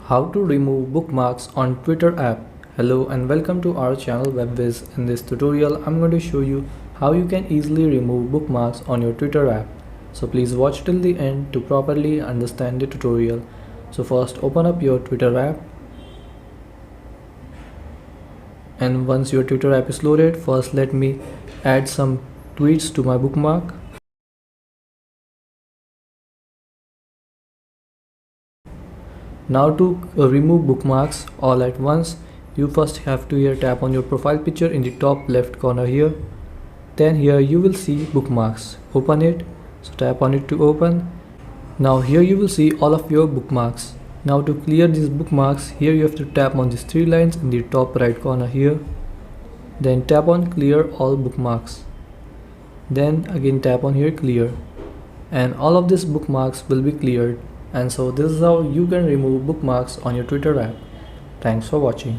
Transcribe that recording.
How to remove bookmarks on Twitter app. Hello and welcome to our channel Whizz. In this tutorial I'm going to show you how you can easily remove bookmarks on your Twitter app. So please watch till the end to properly understand the tutorial. So first open up your Twitter app, and once your Twitter app is loaded, first let me add some tweets to my bookmark. Now to remove bookmarks all at once, you first have to here tap on your profile picture in the top left corner here. Then here you will see bookmarks. Open it. So tap on it to open. Now here you will see all of your bookmarks. Now to clear these bookmarks, here you have to tap on these three lines in the top right corner here. Then tap on clear all bookmarks. Then again tap on here clear. And all of these bookmarks will be cleared. And so this is how you can remove bookmarks on your Twitter app. Thanks for watching.